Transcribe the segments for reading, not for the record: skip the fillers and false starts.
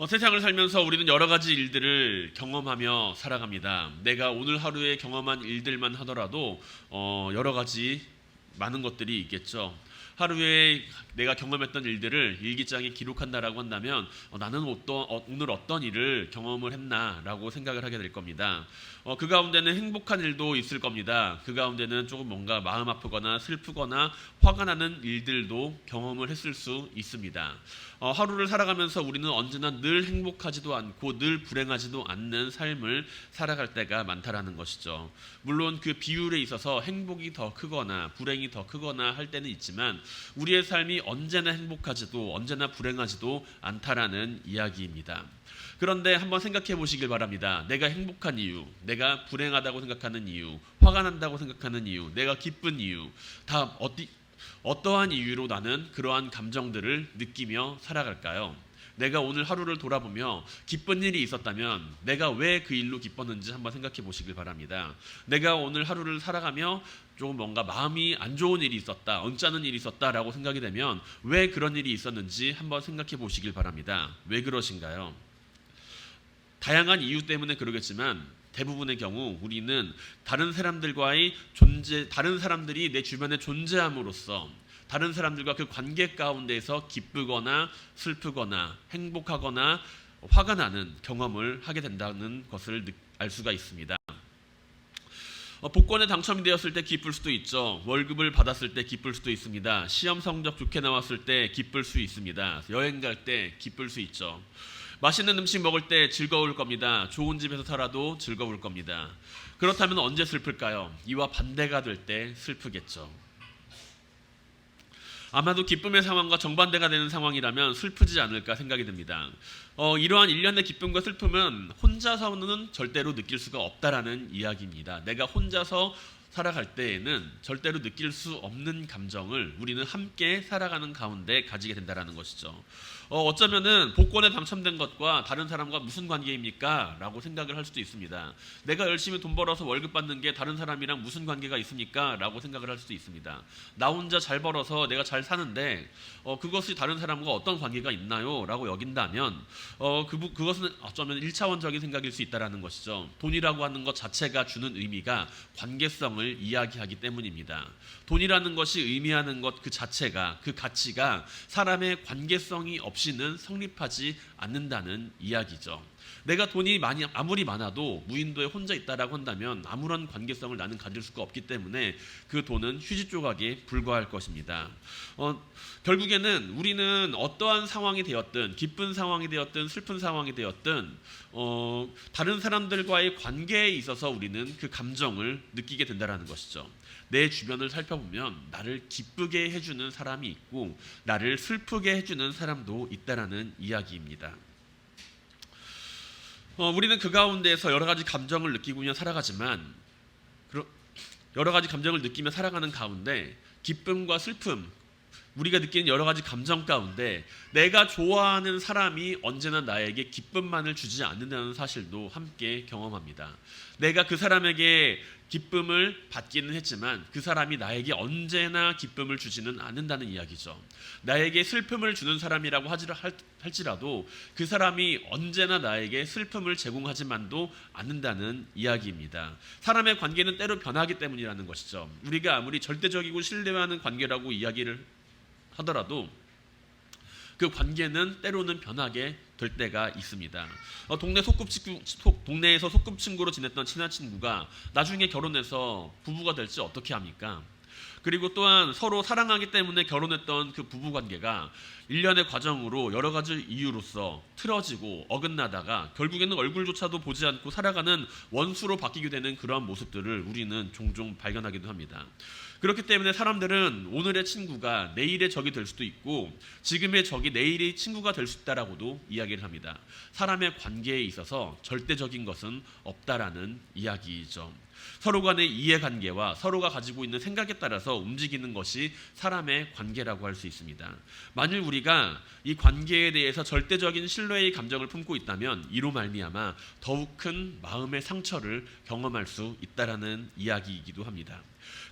세상을 살면서 우리는 여러 가지 일들을 경험하며 살아갑니다. 내가 오늘 하루에 경험한 일들만 하더라도 여러 가지 많은 것들이 있겠죠. 하루에 내가 경험했던 일들을 일기장에 기록한다라고 한다면 나는 오늘 어떤 일을 경험을 했나라고 생각을 하게 될 겁니다. 그 가운데는 행복한 일도 있을 겁니다. 그 가운데는 조금 뭔가 마음 아프거나 슬프거나 화가 나는 일들도 경험을 했을 수 있습니다. 하루를 살아가면서 우리는 언제나 늘 행복하지도 않고 늘 불행하지도 않는 삶을 살아갈 때가 많다라는 것이죠. 물론 그 비율에 있어서 행복이 더 크거나 불행이 더 크거나 할 때는 있지만 우리의 삶이 언제나 행복하지도 언제나 불행하지도 않다라는 이야기입니다. 그런데 한번 생각해 보시길 바랍니다. 내가 행복한 이유, 내가 불행하다고 생각하는 이유, 화가 난다고 생각하는 이유, 내가 기쁜 이유, 다 어떠한 이유로 나는 그러한 감정들을 느끼며 살아갈까요? 내가 오늘 하루를 돌아보며 기쁜 일이 있었다면 내가 왜 그 일로 기뻤는지 한번 생각해 보시길 바랍니다. 내가 오늘 하루를 살아가며 조금 뭔가 마음이 안 좋은 일이 있었다, 언짢은 일이 있었다라고 생각이 되면 왜 그런 일이 있었는지 한번 생각해 보시길 바랍니다. 왜 그러신가요? 다양한 이유 때문에 그러겠지만 대부분의 경우 우리는 다른 사람들과의 다른 사람들이 내 주변에 존재함으로써 다른 사람들과 그 관계 가운데에서 기쁘거나 슬프거나 행복하거나 화가 나는 경험을 하게 된다는 것을 알 수가 있습니다. 복권에 당첨이 되었을 때 기쁠 수도 있죠. 월급을 받았을 때 기쁠 수도 있습니다. 시험 성적 좋게 나왔을 때 기쁠 수 있습니다. 여행 갈 때 기쁠 수 있죠. 맛있는 음식 먹을 때 즐거울 겁니다. 좋은 집에서 살아도 즐거울 겁니다. 그렇다면 언제 슬플까요? 이와 반대가 될 때 슬프겠죠. 아마도 기쁨의 상황과 정반대가 되는 상황이라면 슬프지 않을까 생각이 듭니다. 이러한 일련의 기쁨과 슬픔은 혼자서는 절대로 느낄 수가 없다라는 이야기입니다. 내가 혼자서 살아갈 때에는 절대로 느낄 수 없는 감정을 우리는 함께 살아가는 가운데 가지게 된다는 것이죠. 어쩌면은 복권에 당첨된 것과 다른 사람과 무슨 관계입니까? 라고 생각을 할 수도 있습니다. 내가 열심히 돈 벌어서 월급 받는 게 다른 사람이랑 무슨 관계가 있습니까? 라고 생각을 할 수도 있습니다. 나 혼자 잘 벌어서 내가 잘 사는데 그것이 다른 사람과 어떤 관계가 있나요? 라고 여긴다면 그것은 어쩌면 1차원적인 생각일 수 있다는 것이죠. 돈이라고 하는 것 자체가 주는 의미가 관계성을 이야기하기 때문입니다. 돈이라는 것이 의미하는 것 그 자체가, 그 가치가 사람의 관계성이 없이는 성립하지 않는다는 이야기죠. 내가 돈이 아무리 많아도 무인도에 혼자 있다라고 한다면 아무런 관계성을 나는 가질 수가 없기 때문에 그 돈은 휴지 조각에 불과할 것입니다. 결국에는 우리는 어떠한 상황이 되었든 기쁜 상황이 되었든 슬픈 상황이 되었든 다른 사람들과의 관계에 있어서 우리는 그 감정을 느끼게 된다는 것이죠. 내 주변을 살펴보면 나를 기쁘게 해주는 사람이 있고 나를 슬프게 해주는 사람도 있다라는 이야기입니다. 우리는 그 가운데에서 여러 가지 감정을 느끼며 살아가지만 여러 가지 감정을 느끼며 살아가는 가운데 기쁨과 슬픔, 우리가 느끼는 여러 가지 감정 가운데 내가 좋아하는 사람이 언제나 나에게 기쁨만을 주지 않는다는 사실도 함께 경험합니다. 내가 그 사람에게 기쁨을 받기는 했지만 그 사람이 나에게 언제나 기쁨을 주지는 않는다는 이야기죠. 나에게 슬픔을 주는 사람이라고 할지라도 그 사람이 언제나 나에게 슬픔을 제공하지만도 않는다는 이야기입니다. 사람의 관계는 때로 변하기 때문이라는 것이죠. 우리가 아무리 절대적이고 신뢰하는 관계라고 이야기를 하더라도 그 관계는 때로는 변하게 될 때가 있습니다. 동네에서 소꿉친구로 지냈던 친한 친구가 나중에 결혼해서 부부가 될지 어떻게 합니까? 그리고 또한 서로 사랑하기 때문에 결혼했던 그 부부관계가 일련의 과정으로 여러 가지 이유로서 틀어지고 어긋나다가 결국에는 얼굴조차도 보지 않고 살아가는 원수로 바뀌게 되는 그러한 모습들을 우리는 종종 발견하기도 합니다. 그렇기 때문에 사람들은 오늘의 친구가 내일의 적이 될 수도 있고 지금의 적이 내일의 친구가 될 수 있다라고도 이야기를 합니다. 사람의 관계에 있어서 절대적인 것은 없다라는 이야기이죠. 서로 간의 이해관계와 서로가 가지고 있는 생각에 따라서 움직이는 것이 사람의 관계라고 할 수 있습니다. 만일 우리가 이 관계에 대해서 절대적인 신뢰의 감정을 품고 있다면 이로 말미암아 더욱 큰 마음의 상처를 경험할 수 있다라는 이야기이기도 합니다.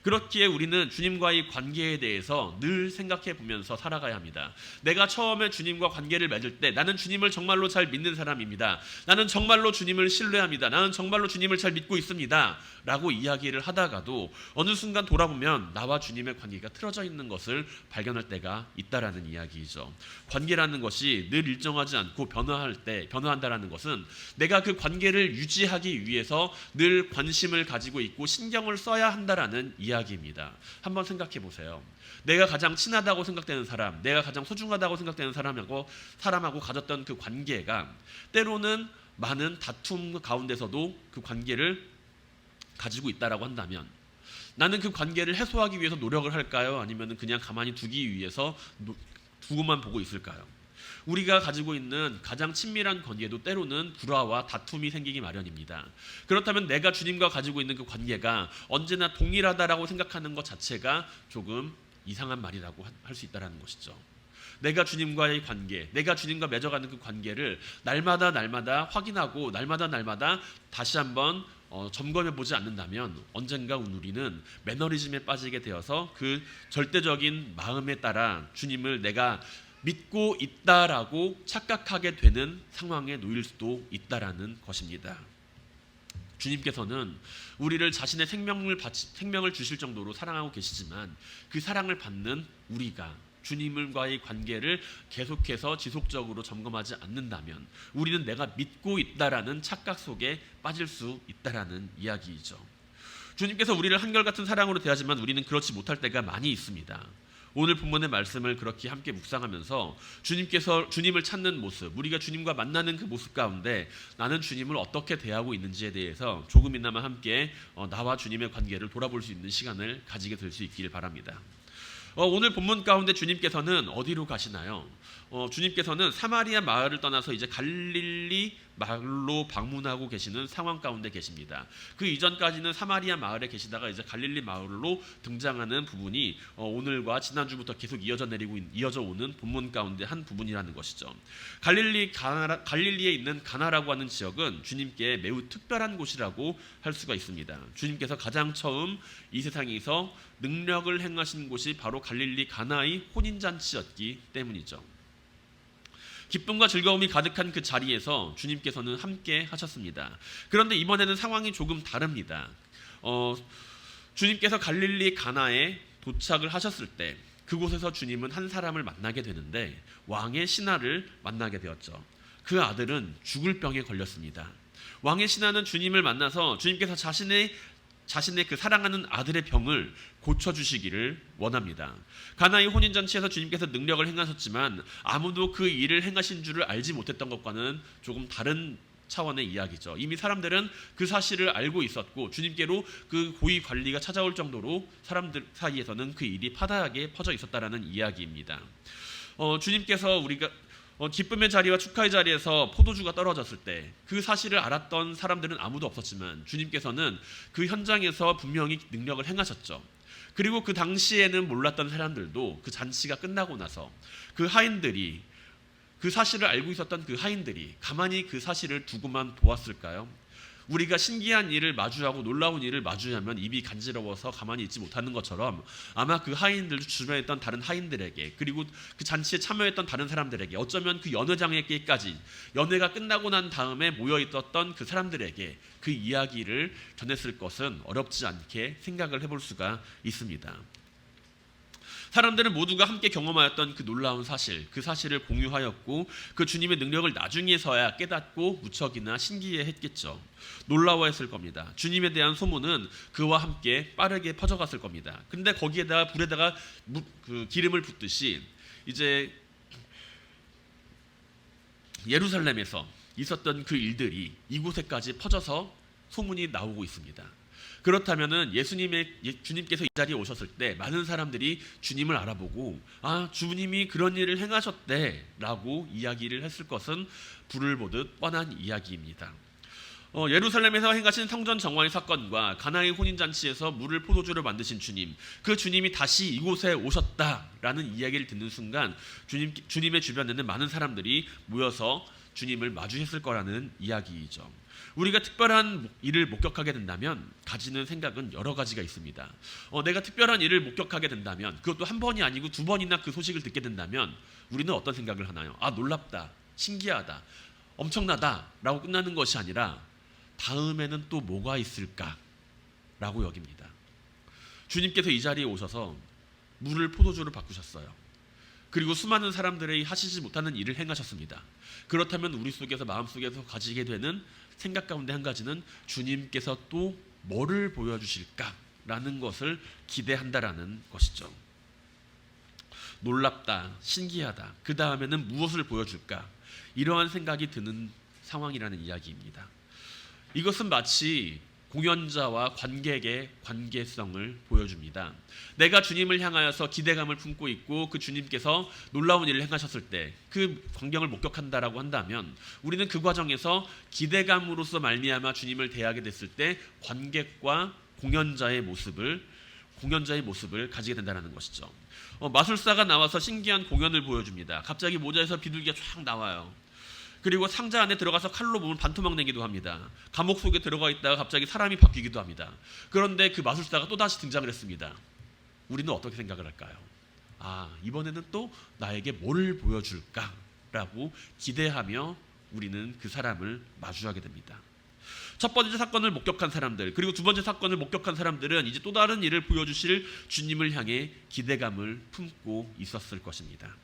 그렇기에 우리는 우리는 주님과의 관계에 대해서 늘 생각해 보면서 살아가야 합니다. 내가 처음에 주님과 관계를 맺을 때 나는 주님을 정말로 잘 믿는 사람입니다. 나는 정말로 주님을 신뢰합니다. 나는 정말로 주님을 잘 믿고 있습니다. 라고 이야기를 하다가도 어느 순간 돌아보면 나와 주님의 관계가 틀어져 있는 것을 발견할 때가 있다라는 이야기이죠. 관계라는 것이 늘 일정하지 않고 변화한다라는 것은 내가 그 관계를 유지하기 위해서 늘 관심을 가지고 있고 신경을 써야 한다라는 이야기입니다. 한번 생각해 보세요. 내가 가장 친하다고 생각되는 사람, 내가 가장 소중하다고 생각되는 사람하고 가졌던 그 관계가 때로는 많은 다툼 가운데서도 그 관계를 가지고 있다라고 한다면 나는 그 관계를 해소하기 위해서 노력을 할까요? 아니면 그냥 가만히 두기 위해서 두고만 보고 있을까요? 우리가 가지고 있는 가장 친밀한 관계도 때로는 불화와 다툼이 생기기 마련입니다. 그렇다면 내가 주님과 가지고 있는 그 관계가 언제나 동일하다라고 생각하는 것 자체가 조금 이상한 말이라고 할 수 있다는 것이죠. 내가 주님과의 관계, 내가 주님과 맺어가는 그 관계를 날마다 확인하고 날마다 다시 한번 점검해 보지 않는다면 언젠가 우리는 매너리즘에 빠지게 되어서 그 절대적인 마음에 따라 주님을 내가 믿고 있다라고 착각하게 되는 상황에 놓일 수도 있다라는 것입니다. 주님께서는 우리를 자신의 생명을 주실 정도로 사랑하고 계시지만 그 사랑을 받는 우리가 주님과의 관계를 계속해서 지속적으로 점검하지 않는다면 우리는 내가 믿고 있다라는 착각 속에 빠질 수 있다라는 이야기이죠. 주님께서 우리를 한결같은 사랑으로 대하지만 우리는 그렇지 못할 때가 많이 있습니다. 오늘 본문의 말씀을 그렇게 함께 묵상하면서 주님을 찾는 모습, 우리가 주님과 만나는 그 모습 가운데 나는 주님을 어떻게 대하고 있는지에 대해서 조금이나마 함께 나와 주님의 관계를 돌아볼 수 있는 시간을 가지게 될 수 있기를 바랍니다. 오늘 본문 가운데 주님께서는 어디로 가시나요? 주님께서는 사마리아 마을을 떠나서 이제 갈릴리 마을로 방문하고 계시는 상황 가운데 계십니다. 그 이전까지는 사마리아 마을에 계시다가 이제 갈릴리 마을로 등장하는 부분이 오늘과 지난주부터 계속 이어져 오는 본문 가운데 한 부분이라는 것이죠. 갈릴리에 있는 가나라고 하는 지역은 주님께 매우 특별한 곳이라고 할 수가 있습니다. 주님께서 가장 처음 이 세상에서 능력을 행하신 곳이 바로 갈릴리 가나의 혼인잔치였기 때문이죠. 기쁨과 즐거움이 가득한 그 자리에서 주님께서는 함께 하셨습니다. 그런데 이번에는 상황이 조금 다릅니다. 주님께서 갈릴리 가나에 도착을 하셨을 때 그곳에서 주님은 한 사람을 만나게 되는데 왕의 신하를 만나게 되었죠. 그 아들은 죽을 병에 걸렸습니다. 왕의 신하는 주님을 만나서 주님께서 자신의 그 사랑하는 아들의 병을 고쳐주시기를 원합니다. 가나의 혼인잔치에서 주님께서 능력을 행하셨지만 아무도 그 일을 행하신 줄을 알지 못했던 것과는 조금 다른 차원의 이야기죠. 이미 사람들은 그 사실을 알고 있었고 주님께로 그 고위 관리가 찾아올 정도로 사람들 사이에서는 그 일이 파다하게 퍼져 있었다라는 이야기입니다. 주님께서 우리가 기쁨의 자리와 축하의 자리에서 포도주가 떨어졌을 때 그 사실을 알았던 사람들은 아무도 없었지만 주님께서는 그 현장에서 분명히 능력을 행하셨죠. 그리고 그 당시에는 몰랐던 사람들도 그 잔치가 끝나고 나서 그 하인들이 그 사실을 알고 있었던 그 하인들이 가만히 그 사실을 두고만 보았을까요? 우리가 신기한 일을 마주하고 놀라운 일을 마주하면 입이 간지러워서 가만히 있지 못하는 것처럼 아마 그 하인들 주변에 있던 다른 하인들에게 그리고 그 잔치에 참여했던 다른 사람들에게 어쩌면 그 연회장에게까지 연회가 끝나고 난 다음에 모여있었던 그 사람들에게 그 이야기를 전했을 것은 어렵지 않게 생각을 해볼 수가 있습니다. 사람들은 모두가 함께 경험하였던 그 놀라운 사실, 그 사실을 공유하였고 그 주님의 능력을 나중에서야 깨닫고 무척이나 신기해했겠죠. 놀라워했을 겁니다. 주님에 대한 소문은 그와 함께 빠르게 퍼져갔을 겁니다. 근데 거기에다가 불에다가 그 기름을 붓듯이 이제 예루살렘에서 있었던 그 일들이 이곳에까지 퍼져서 소문이 나오고 있습니다. 그렇다면은 주님께서 이 자리에 오셨을 때 많은 사람들이 주님을 알아보고 주님이 그런 일을 행하셨대라고 이야기를 했을 것은 불을 보듯 뻔한 이야기입니다. 예루살렘에서 행하신 성전 정화의 사건과 가나의 혼인잔치에서 물을 포도주로 만드신 주님, 그 주님이 다시 이곳에 오셨다라는 이야기를 듣는 순간 주님의 주변에는 많은 사람들이 모여서 주님을 마주했을 거라는 이야기이죠. 우리가 특별한 일을 목격하게 된다면 가지는 생각은 여러 가지가 있습니다. 내가 특별한 일을 목격하게 된다면, 그것도 한 번이 아니고 두 번이나 그 소식을 듣게 된다면 우리는 어떤 생각을 하나요? 아, 놀랍다, 신기하다, 엄청나다 라고 끝나는 것이 아니라 다음에는 또 뭐가 있을까 라고 여깁니다. 주님께서 이 자리에 오셔서 물을 포도주로 바꾸셨어요. 그리고 수많은 사람들이 하시지 못하는 일을 행하셨습니다. 그렇다면 우리 속에서, 마음속에서 가지게 되는 생각 가운데 한 가지는 주님께서 또 뭐를 보여주실까라는 것을 기대한다라는 것이죠. 놀랍다, 신기하다, 그 다음에는 무엇을 보여줄까, 이러한 생각이 드는 상황이라는 이야기입니다. 이것은 마치 공연자와 관객의 관계성을 보여줍니다. 내가 주님을 향하여서 기대감을 품고 있고 그 주님께서 놀라운 일을 행하셨을 때 그 광경을 목격한다라고 한다면 우리는 그 과정에서 기대감으로서 말미암아 주님을 대하게 됐을 때 관객과 공연자의 모습을 가지게 된다는 것이죠. 마술사가 나와서 신기한 공연을 보여줍니다. 갑자기 모자에서 비둘기가 쫙 나와요. 그리고 상자 안에 들어가서 칼로 몸을 반토막 내기도 합니다. 감옥 속에 들어가 있다가 갑자기 사람이 바뀌기도 합니다. 그런데 그 마술사가 또다시 등장을 했습니다. 우리는 어떻게 생각을 할까요? 아, 이번에는 또 나에게 뭘 보여줄까라고 기대하며 우리는 그 사람을 마주하게 됩니다. 첫 번째 사건을 목격한 사람들, 그리고 두 번째 사건을 목격한 사람들은 이제 또 다른 일을 보여주실 주님을 향해 기대감을 품고 있었을 것입니다.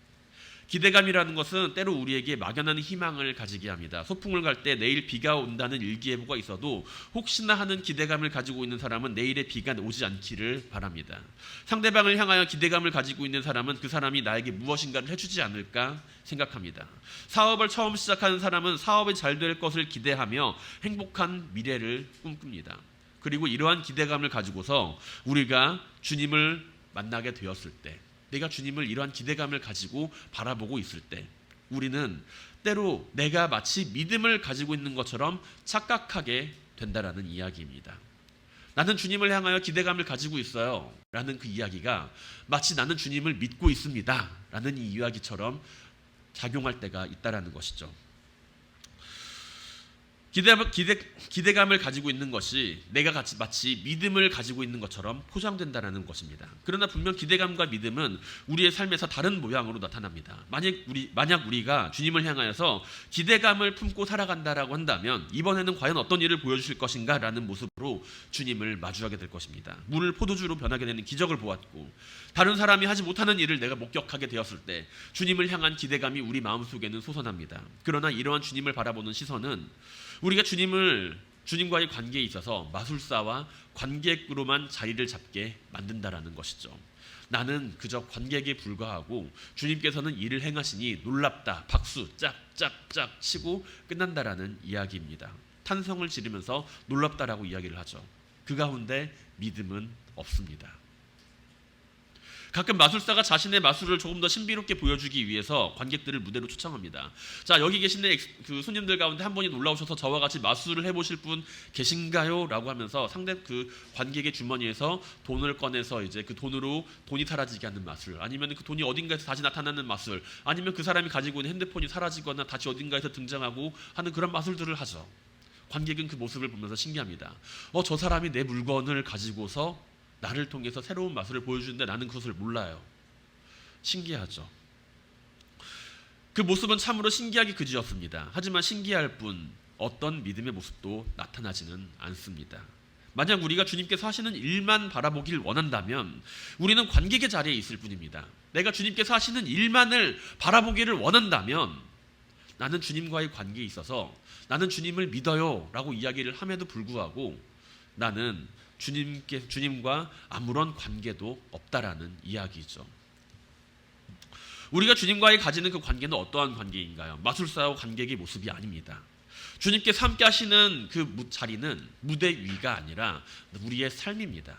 기대감이라는 것은 때로 우리에게 막연한 희망을 가지게 합니다. 소풍을 갈 때 내일 비가 온다는 일기예보가 있어도 혹시나 하는 기대감을 가지고 있는 사람은 내일의 비가 오지 않기를 바랍니다. 상대방을 향하여 기대감을 가지고 있는 사람은 그 사람이 나에게 무엇인가를 해주지 않을까 생각합니다. 사업을 처음 시작하는 사람은 사업이 잘 될 것을 기대하며 행복한 미래를 꿈꿉니다. 그리고 이러한 기대감을 가지고서 우리가 주님을 만나게 되었을 때, 내가 주님을 이러한 기대감을 가지고 바라보고 있을 때 우리는 때로 내가 마치 믿음을 가지고 있는 것처럼 착각하게 된다라는 이야기입니다. 나는 주님을 향하여 기대감을 가지고 있어요 라는 그 이야기가 마치 나는 주님을 믿고 있습니다 라는 이 이야기처럼 작용할 때가 있다라는 것이죠. 기대감을 가지고 있는 것이 내가 마치 믿음을 가지고 있는 것처럼 포장된다는 것입니다. 그러나 분명 기대감과 믿음은 우리의 삶에서 다른 모양으로 나타납니다. 만약 우리가 주님을 향하여서 기대감을 품고 살아간다라고 한다면 이번에는 과연 어떤 일을 보여주실 것인가 라는 모습으로 주님을 마주하게 될 것입니다. 물을 포도주로 변하게 되는 기적을 보았고 다른 사람이 하지 못하는 일을 내가 목격하게 되었을 때 주님을 향한 기대감이 우리 마음속에는 솟아납니다. 그러나 이러한 주님을 바라보는 시선은 우리가 주님과의 관계에 있어서 마술사와 관객으로만 자리를 잡게 만든다라는 것이죠. 나는 그저 관객에 불과하고 주님께서는 일을 행하시니 놀랍다, 박수 짝짝짝 치고 끝난다라는 이야기입니다. 탄성을 지르면서 놀랍다라고 이야기를 하죠. 그 가운데 믿음은 없습니다. 가끔 마술사가 자신의 마술을 조금 더 신비롭게 보여주기 위해서 관객들을 무대로 초청합니다. 자, 여기 계시는 그 손님들 가운데 한 분이 놀라우셔서 저와 같이 마술을 해보실 분 계신가요? 라고 하면서 상대 그 관객의 주머니에서 돈을 꺼내서 이제 그 돈으로 돈이 사라지게 하는 마술, 아니면 그 돈이 어딘가에서 다시 나타나는 마술, 아니면 그 사람이 가지고 있는 핸드폰이 사라지거나 다시 어딘가에서 등장하고 하는 그런 마술들을 하죠. 관객은 그 모습을 보면서 신기합니다. 저 사람이 내 물건을 가지고서 나를 통해서 새로운 마술을 보여주는데 나는 그것을 몰라요. 신기하죠. 그 모습은 참으로 신기하기 그지였습니다. 하지만 신기할 뿐 어떤 믿음의 모습도 나타나지는 않습니다. 만약 우리가 주님께서 하시는 일만 바라보길 원한다면 우리는 관객의 자리에 있을 뿐입니다. 내가 주님께서 하시는 일만을 바라보기를 원한다면 나는 주님과의 관계에 있어서 나는 주님을 믿어요 라고 이야기를 함에도 불구하고 나는 주님과 아무런 관계도 없다라는 이야기죠. 우리가 주님과의 가지는 그 관계는 어떠한 관계인가요? 마술사와 관객의 모습이 아닙니다. 주님께서 함께 하시는 그 자리는 무대 위가 아니라 우리의 삶입니다.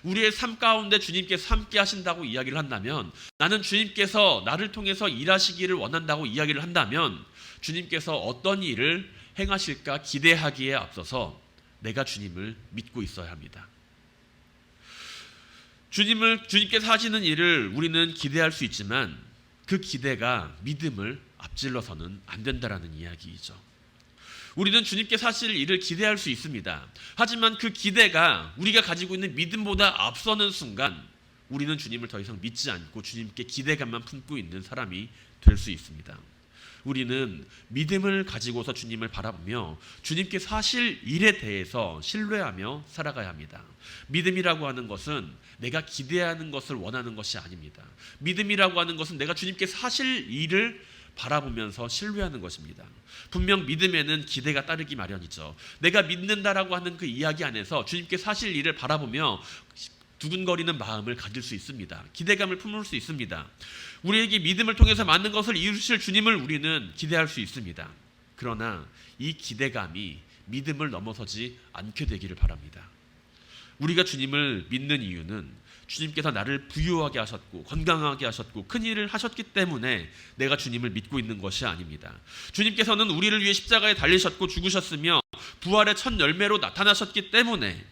우리의 삶 가운데 주님께서 함께 하신다고 이야기를 한다면, 나는 주님께서 나를 통해서 일하시기를 원한다고 이야기를 한다면 주님께서 어떤 일을 행하실까 기대하기에 앞서서 내가 주님을 믿고 있어야 합니다. 주님께서 하시는 일을 우리는 기대할 수 있지만 그 기대가 믿음을 앞질러서는 안 된다라는 이야기이죠. 우리는 주님께 하실 일을 기대할 수 있습니다. 하지만 그 기대가 우리가 가지고 있는 믿음보다 앞서는 순간 우리는 주님을 더 이상 믿지 않고 주님께 기대감만 품고 있는 사람이 될 수 있습니다. 우리는 믿음을 가지고서 주님을 바라보며 주님께서 하실 일에 대해서 신뢰하며 살아가야 합니다. 믿음이라고 하는 것은 내가 기대하는 것을 원하는 것이 아닙니다. 믿음이라고 하는 것은 내가 주님께서 하실 일을 바라보면서 신뢰하는 것입니다. 분명 믿음에는 기대가 따르기 마련이죠. 내가 믿는다라고 하는 그 이야기 안에서 주님께서 하실 일을 바라보며 두근거리는 마음을 가질 수 있습니다. 기대감을 품을 수 있습니다. 우리에게 믿음을 통해서 많은 것을 이루실 주님을 우리는 기대할 수 있습니다. 그러나 이 기대감이 믿음을 넘어서지 않게 되기를 바랍니다. 우리가 주님을 믿는 이유는 주님께서 나를 부유하게 하셨고 건강하게 하셨고 큰 일을 하셨기 때문에 내가 주님을 믿고 있는 것이 아닙니다. 주님께서는 우리를 위해 십자가에 달리셨고 죽으셨으며 부활의 첫 열매로 나타나셨기 때문에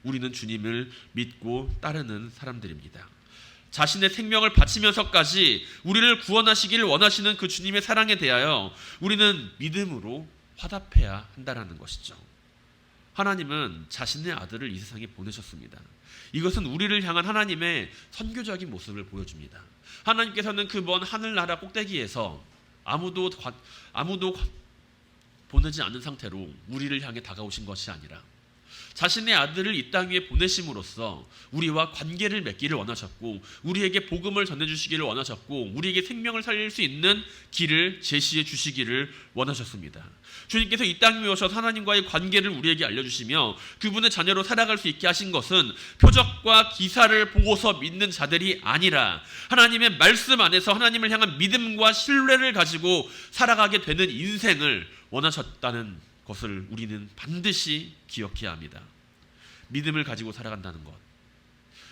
우리는 주님을 믿고 따르는 사람들입니다. 자신의 생명을 바치면서까지 우리를 구원하시기를 원하시는 그 주님의 사랑에 대하여 우리는 믿음으로 화답해야 한다는 것이죠. 하나님은 자신의 아들을 이 세상에 보내셨습니다. 이것은 우리를 향한 하나님의 선교적인 모습을 보여줍니다. 하나님께서는 그 먼 하늘나라 꼭대기에서 아무도 보내지 않은 상태로 우리를 향해 다가오신 것이 아니라 자신의 아들을 이 땅 위에 보내심으로써 우리와 관계를 맺기를 원하셨고 우리에게 복음을 전해주시기를 원하셨고 우리에게 생명을 살릴 수 있는 길을 제시해 주시기를 원하셨습니다. 주님께서 이 땅에 오셔서 하나님과의 관계를 우리에게 알려주시며 그분의 자녀로 살아갈 수 있게 하신 것은 표적과 기사를 보고서 믿는 자들이 아니라 하나님의 말씀 안에서 하나님을 향한 믿음과 신뢰를 가지고 살아가게 되는 인생을 원하셨다는 것을 우리는 반드시 기억해야 합니다. 믿음을 가지고 살아간다는 것.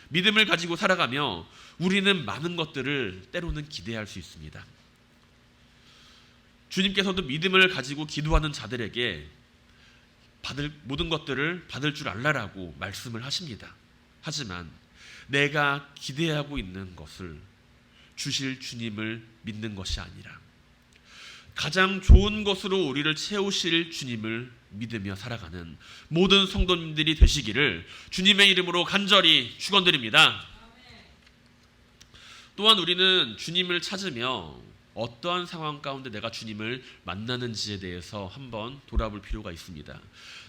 믿음을 가지고 살아가며 우리는 많은 것들을 때로는 기대할 수 있습니다. 주님께서도 믿음을 가지고 기도하는 자들에게 모든 것들을 받을 줄 알라라고 말씀을 하십니다. 하지만 내가 기대하고 있는 것을 주실 주님을 믿는 것이 아니라 가장 좋은 것으로 우리를 채우실 주님을 믿으며 살아가는 모든 성도님들이 되시기를 주님의 이름으로 간절히 축원드립니다. 또한 우리는 주님을 찾으며 어떠한 상황 가운데 내가 주님을 만나는지에 대해서 한번 돌아볼 필요가 있습니다.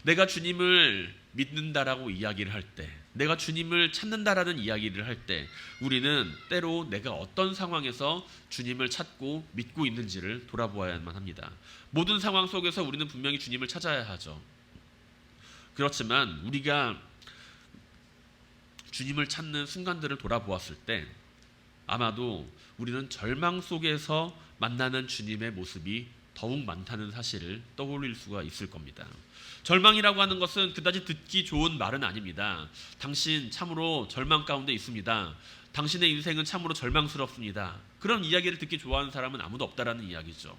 내가 주님을 믿는다라고 이야기를 할 때, 내가 주님을 찾는다라는 이야기를 할 때 우리는 때로 내가 어떤 상황에서 주님을 찾고 믿고 있는지를 돌아보아야만 합니다. 모든 상황 속에서 우리는 분명히 주님을 찾아야 하죠. 그렇지만 우리가 주님을 찾는 순간들을 돌아보았을 때 아마도 우리는 절망 속에서 만나는 주님의 모습이 더욱 많다는 사실을 떠올릴 수가 있을 겁니다. 절망이라고 하는 것은 그다지 듣기 좋은 말은 아닙니다. 당신 참으로 절망 가운데 있습니다. 당신의 인생은 참으로 절망스럽습니다. 그런 이야기를 듣기 좋아하는 사람은 아무도 없다라는 이야기죠.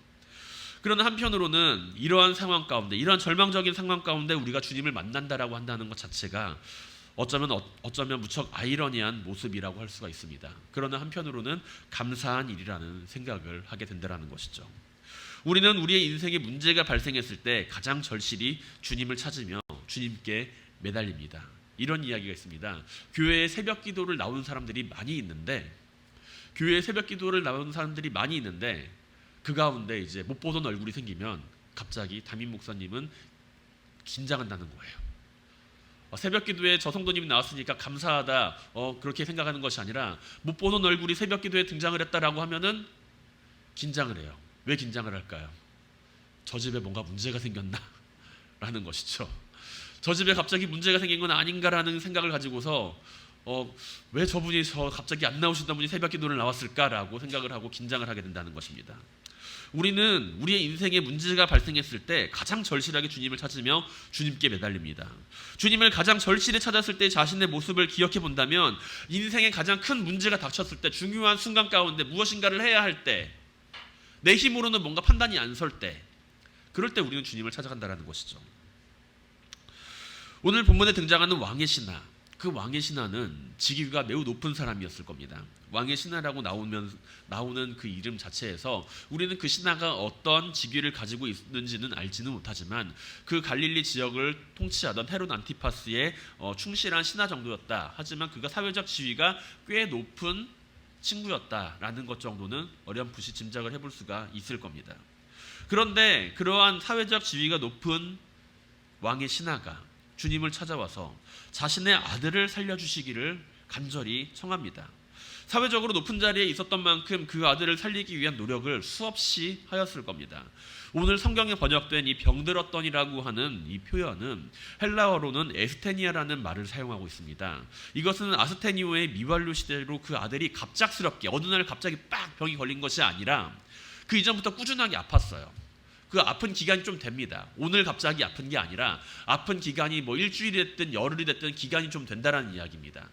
그러나 한편으로는 이러한 상황 가운데, 이러한 절망적인 상황 가운데 우리가 주님을 만난다라고 한다는 것 자체가 어쩌면 무척 아이러니한 모습이라고 할 수가 있습니다. 그러나 한편으로는 감사한 일이라는 생각을 하게 된다는 것이죠. 우리는 우리의 인생에 문제가 발생했을 때 가장 절실히 주님을 찾으며 주님께 매달립니다. 이런 이야기가 있습니다. 교회에 새벽 기도를 나오는 사람들이 많이 있는데 그 가운데 이제 못 보던 얼굴이 생기면 갑자기 담임 목사님은 긴장한다는 거예요. 새벽 기도에 저 성도님이 나왔으니까 감사하다 그렇게 생각하는 것이 아니라 못 보던 얼굴이 새벽 기도에 등장을 했다라고 하면은 긴장을 해요. 왜 긴장을 할까요? 저 집에 뭔가 문제가 생겼나? 라는 것이죠. 저 집에 갑자기 문제가 생긴 건 아닌가라는 생각을 가지고서 왜 저분이 갑자기 안 나오시던 분이 새벽 기도를 나왔을까라고 생각을 하고 긴장을 하게 된다는 것입니다. 우리는 우리의 인생에 문제가 발생했을 때 가장 절실하게 주님을 찾으며 주님께 매달립니다. 주님을 가장 절실히 찾았을 때 자신의 모습을 기억해 본다면 인생에 가장 큰 문제가 닥쳤을 때 중요한 순간 가운데 무엇인가를 해야 할 때 내 힘으로는 뭔가 판단이 안 설 때 그럴 때 우리는 주님을 찾아간다는 것이죠. 오늘 본문에 등장하는 왕의 신하 그 왕의 신하는 직위가 매우 높은 사람이었을 겁니다. 왕의 신하라고 나오는 그 이름 자체에서 우리는 그 신하가 어떤 직위를 가지고 있는지는 알지는 못하지만 그 갈릴리 지역을 통치하던 헤롯 안티파스의 충실한 신하 정도였다. 하지만 그가 사회적 지위가 꽤 높은 친구였다라는 것 정도는 어렴풋이 짐작을 해볼 수가 있을 겁니다. 그런데 그러한 사회적 지위가 높은 왕의 신하가 주님을 찾아와서 자신의 아들을 살려주시기를 간절히 청합니다. 사회적으로 높은 자리에 있었던 만큼 그 아들을 살리기 위한 노력을 수없이 하였을 겁니다. 오늘 성경에 번역된 이 병들었더니라고 하는 이 표현은 헬라어로는 에스테니아라는 말을 사용하고 있습니다. 이것은 아스테니오의 미완료 시대로 그 아들이 갑작스럽게 어느 날 갑자기 빡 병이 걸린 것이 아니라 그 이전부터 꾸준하게 아팠어요. 그 아픈 기간이 좀 됩니다. 오늘 갑자기 아픈 게 아니라 아픈 기간이 뭐 일주일이 됐든 열흘이 됐든 기간이 좀 된다라는 이야기입니다.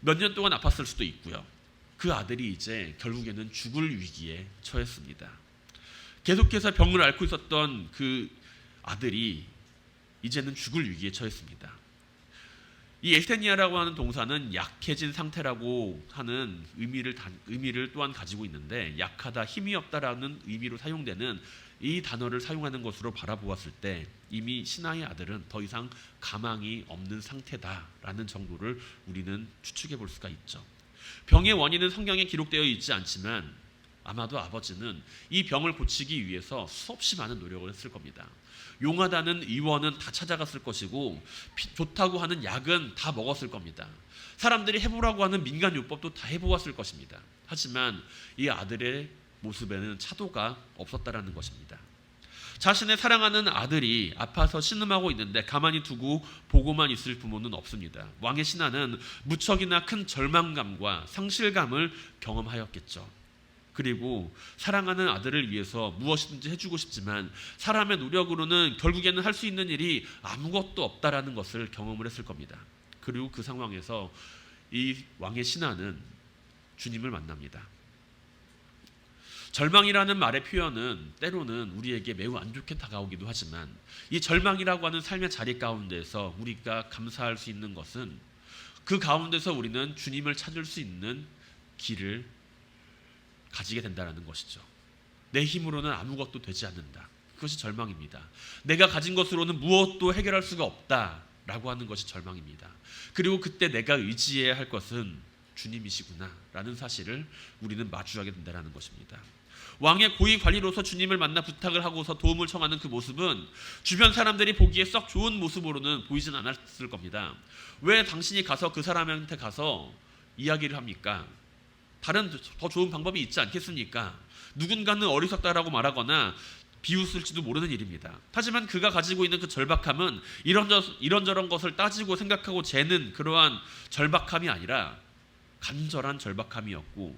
몇 년 동안 아팠을 수도 있고요. 그 아들이 이제 결국에는 죽을 위기에 처했습니다. 계속해서 병을 앓고 있었던 그 아들이 이제는 죽을 위기에 처했습니다. 이 에스테니아라고 하는 동사는 약해진 상태라고 하는 의미를 또한 가지고 있는데 약하다, 힘이 없다라는 의미로 사용되는 이 단어를 사용하는 것으로 바라보았을 때 이미 신하의 아들은 더 이상 가망이 없는 상태다라는 정도를 우리는 추측해 볼 수가 있죠. 병의 원인은 성경에 기록되어 있지 않지만 아마도 아버지는 이 병을 고치기 위해서 수없이 많은 노력을 했을 겁니다. 용하다는 의원은 다 찾아갔을 것이고 좋다고 하는 약은 다 먹었을 겁니다. 사람들이 해보라고 하는 민간요법도 다 해보았을 것입니다. 하지만 이 아들의 모습에는 차도가 없었다라는 것입니다. 자신의 사랑하는 아들이 아파서 신음하고 있는데 가만히 두고 보고만 있을 부모는 없습니다. 왕의 신하는 무척이나 큰 절망감과 상실감을 경험하였겠죠. 그리고 사랑하는 아들을 위해서 무엇이든지 해주고 싶지만 사람의 노력으로는 결국에는 할 수 있는 일이 아무것도 없다라는 것을 경험을 했을 겁니다. 그리고 그 상황에서 이 왕의 신하는 주님을 만납니다. 절망이라는 말의 표현은 때로는 우리에게 매우 안 좋게 다가오기도 하지만 이 절망이라고 하는 삶의 자리 가운데서 우리가 감사할 수 있는 것은 그 가운데서 우리는 주님을 찾을 수 있는 길을 가지게 된다는 것이죠. 내 힘으로는 아무것도 되지 않는다. 그것이 절망입니다. 내가 가진 것으로는 무엇도 해결할 수가 없다라고 하는 것이 절망입니다. 그리고 그때 내가 의지해야 할 것은 주님이시구나라는 사실을 우리는 마주하게 된다는 것입니다. 왕의 고위 관리로서 주님을 만나 부탁을 하고서 도움을 청하는 그 모습은 주변 사람들이 보기에 썩 좋은 모습으로는 보이진 않았을 겁니다. 왜 당신이 가서 그 사람한테 가서 이야기를 합니까? 다른 더 좋은 방법이 있지 않겠습니까? 누군가는 어리석다라고 말하거나 비웃을지도 모르는 일입니다. 하지만 그가 가지고 있는 그 절박함은 이런저런 것을 따지고 생각하고 재는 그러한 절박함이 아니라 간절한 절박함이었고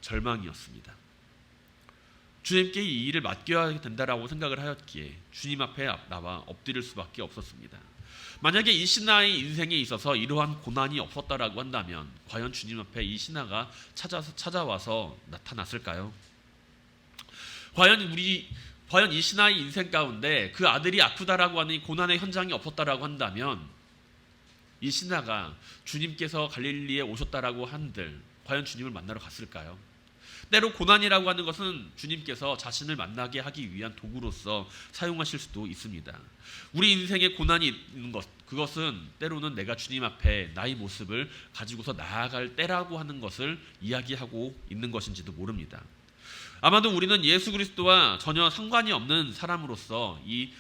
절망이었습니다. 주님께 이 일을 맡겨야 된다라고 생각을 하였기에 주님 앞에 나와 엎드릴 수밖에 없었습니다. 만약에 이 신하의 인생에 있어서 이러한 고난이 없었다라고 한다면 과연 주님 앞에 이 신하가 찾아와서 나타났을까요? 과연 이 신하의 인생 가운데 그 아들이 아프다라고 하는 이 고난의 현장이 없었다라고 한다면 이 신하가 주님께서 갈릴리에 오셨다라고 한들 과연 주님을 만나러 갔을까요? 때로 고난이라고 하는 것은 주님께서 자신을 만나게 하기 위한 도구로서 사용하실 수도 있습니다. 우리 인생에 고난이 있는 것, 그것은 때로는 내가 주님 앞에 나의 모습을 가지고서 나아갈 때라고 하는 것을 이야기하고 있는 것인지도 모릅니다. 아마도 우리는 예수 그리스도와 전혀 상관이 없는 사람으로서 이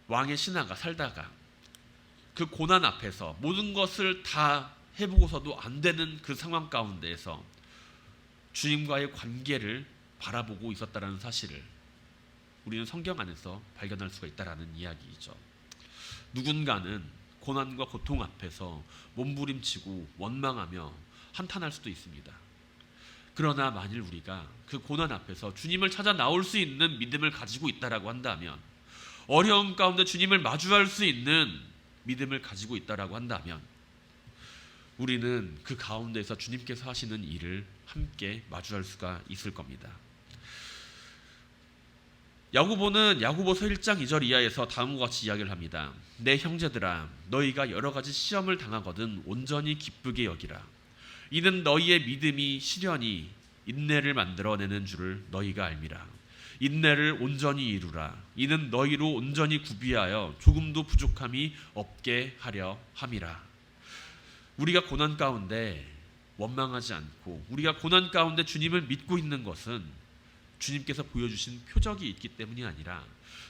왕의 신하가 살다가 그 고난 앞에서 모든 것을 다 해보고서도 안 되는 그 상황 가운데에서 주님과의 관계를 바라보고 있었다는 사실을 우리는 성경 안에서 발견할 수가 있다는 이야기이죠. 누군가는 고난과 고통 앞에서 몸부림치고 원망하며 한탄할 수도 있습니다. 그러나 만일 우리가 그 고난 앞에서 주님을 찾아 나올 수 있는 믿음을 가지고 있다라고 한다면, 어려움 가운데 주님을 마주할 수 있는 믿음을 가지고 있다라고 한다면 우리는 그 가운데서 주님께서 하시는 일을 함께 마주할 수가 있을 겁니다. 야고보는 야고보서 1장 2절 이하에서 다음과 같이 이야기를 합니다. 내 형제들아, 너희가 여러 가지 시험을 당하거든 온전히 기쁘게 여기라. 이는 너희의 믿음이 시련이 인내를 만들어내는 줄을 너희가 알미라. 인내를 온전히 이루라. 이는 너희로 온전히 구비하여 조금도 부족함이 없게 하려 함이라. 우리가 고난 가운데 원망하지 않고 우리가 고난 가운데 주님을 믿고 있는 것은 주님께서 보여주신 표적이 있기 때문이 아니라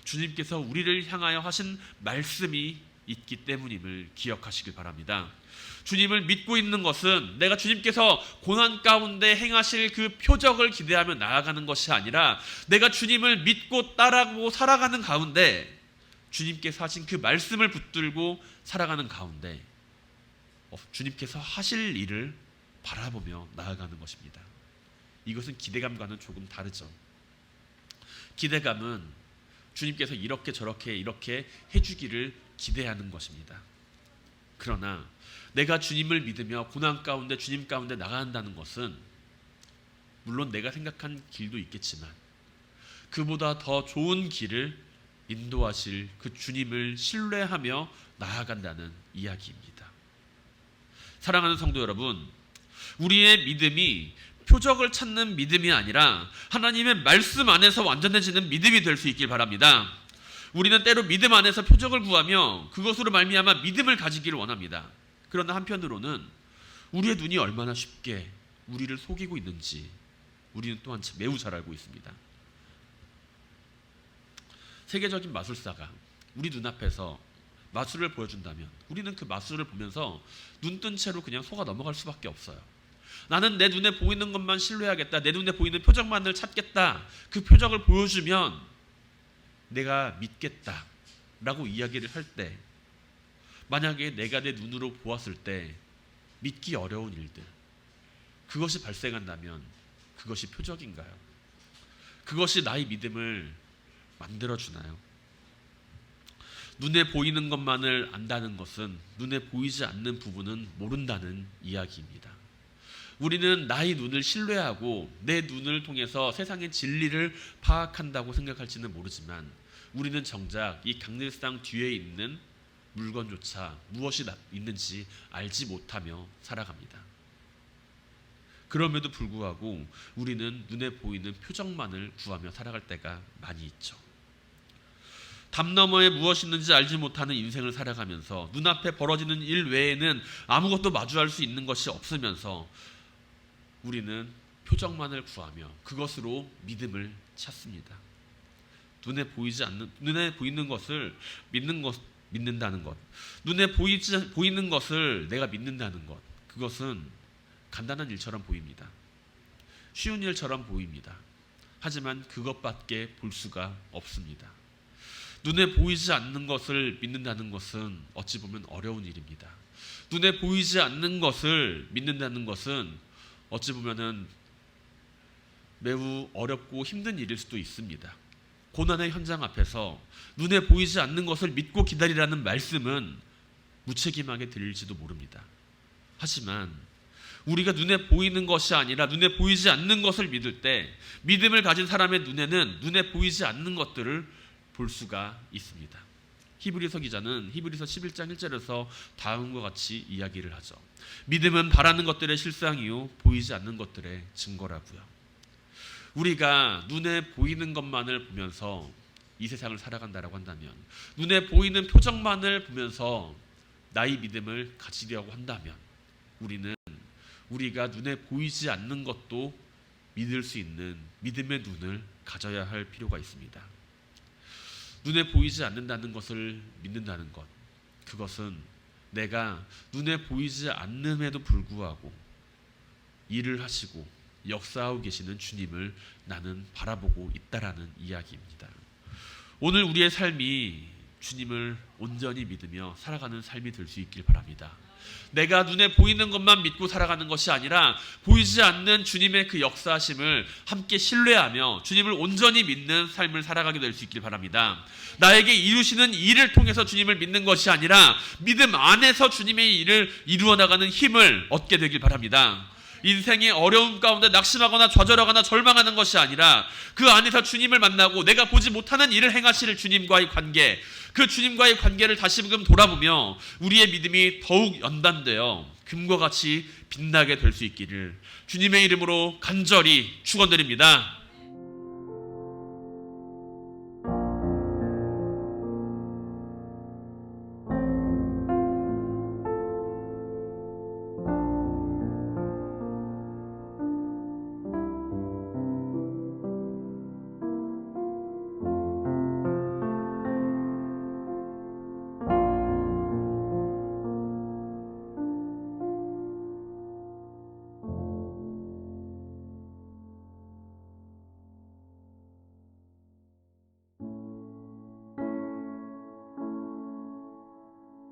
주님께서 우리를 향하여 하신 말씀이 있기 때문임을 기억하시길 바랍니다. 주님을 믿고 있는 것은 내가 주님께서 고난 가운데 행하실 그 표적을 기대하며 나아가는 것이 아니라 내가 주님을 믿고 따라가고 살아가는 가운데 주님께서 하신 그 말씀을 붙들고 살아가는 가운데 주님께서 하실 일을 바라보며 나아가는 것입니다. 이것은 기대감과는 조금 다르죠. 기대감은 주님께서 이렇게 저렇게 이렇게 해주기를 기대하는 것입니다. 그러나 내가 주님을 믿으며 고난 가운데 주님 가운데 나간다는 것은 물론 내가 생각한 길도 있겠지만 그보다 더 좋은 길을 인도하실 그 주님을 신뢰하며 나아간다는 이야기입니다. 사랑하는 성도 여러분, 우리의 믿음이 표적을 찾는 믿음이 아니라 하나님의 말씀 안에서 완전해지는 믿음이 될 수 있길 바랍니다. 우리는 때로 믿음 안에서 표적을 구하며 그것으로 말미암아 믿음을 가지기를 원합니다. 그러나 한편으로는 우리의 눈이 얼마나 쉽게 우리를 속이고 있는지 우리는 또한 매우 잘 알고 있습니다. 세계적인 마술사가 우리 눈앞에서 마술을 보여준다면 우리는 그 마술을 보면서 눈 뜬 채로 그냥 속아 넘어갈 수밖에 없어요. 나는 내 눈에 보이는 것만 신뢰하겠다. 내 눈에 보이는 표적만을 찾겠다. 그 표적을 보여주면 내가 믿겠다라고 이야기를 할 때 만약에 내가 내 눈으로 보았을 때 믿기 어려운 일들 그것이 발생한다면 그것이 표적인가요? 그것이 나의 믿음을 만들어주나요? 눈에 보이는 것만을 안다는 것은 눈에 보이지 않는 부분은 모른다는 이야기입니다. 우리는 나의 눈을 신뢰하고 내 눈을 통해서 세상의 진리를 파악한다고 생각할지는 모르지만 우리는 정작 이 강일상 뒤에 있는 물건조차 무엇이 있는지 알지 못하며 살아갑니다. 그럼에도 불구하고 우리는 눈에 보이는 표적만을 구하며 살아갈 때가 많이 있죠. 담 너머에 무엇이 있는지 알지 못하는 인생을 살아가면서 눈앞에 벌어지는 일 외에는 아무것도 마주할 수 있는 것이 없으면서 우리는 표적만을 구하며 그것으로 믿음을 찾습니다. 눈에 보이는 것을 믿는다는 것, 눈에 보이는 것을 내가 믿는다는 것, 그것은 간단한 일처럼 보입니다. 쉬운 일처럼 보입니다. 하지만 그것밖에 볼 수가 없습니다. 눈에 보이지 않는 것을 믿는다는 것은 어찌 보면 어려운 일입니다. 눈에 보이지 않는 것을 믿는다는 것은 어찌 보면은 매우 어렵고 힘든 일일 수도 있습니다. 고난의 현장 앞에서 눈에 보이지 않는 것을 믿고 기다리라는 말씀은 무책임하게 들릴지도 모릅니다. 하지만 우리가 눈에 보이는 것이 아니라 눈에 보이지 않는 것을 믿을 때 믿음을 가진 사람의 눈에는 눈에 보이지 않는 것들을 볼 수가 있습니다. 히브리서 기자는 히브리서 11장 1절에서 다음과 같이 이야기를 하죠. 믿음은 바라는 것들의 실상이요 보이지 않는 것들의 증거라고요. 우리가 눈에 보이는 것만을 보면서 이 세상을 살아간다라고 한다면, 눈에 보이는 표정만을 보면서 나의 믿음을 가지려고 한다면, 우리는 우리가 눈에 보이지 않는 것도 믿을 수 있는 믿음의 눈을 가져야 할 필요가 있습니다. 눈에 보이지 않는다는 것을 믿는다는 것, 그것은 내가 눈에 보이지 않음에도 불구하고 일을 하시고 역사하고 계시는 주님을 나는 바라보고 있다라는 이야기입니다. 오늘 우리의 삶이 주님을 온전히 믿으며 살아가는 삶이 될 수 있길 바랍니다. 내가 눈에 보이는 것만 믿고 살아가는 것이 아니라 보이지 않는 주님의 그 역사하심을 함께 신뢰하며 주님을 온전히 믿는 삶을 살아가게 될 수 있길 바랍니다. 나에게 이루시는 일을 통해서 주님을 믿는 것이 아니라 믿음 안에서 주님의 일을 이루어 나가는 힘을 얻게 되길 바랍니다. 인생의 어려움 가운데 낙심하거나 좌절하거나 절망하는 것이 아니라 그 안에서 주님을 만나고 내가 보지 못하는 일을 행하실 주님과의 관계, 그 주님과의 관계를 다시금 돌아보며 우리의 믿음이 더욱 연단되어 금과 같이 빛나게 될 수 있기를 주님의 이름으로 간절히 축원드립니다.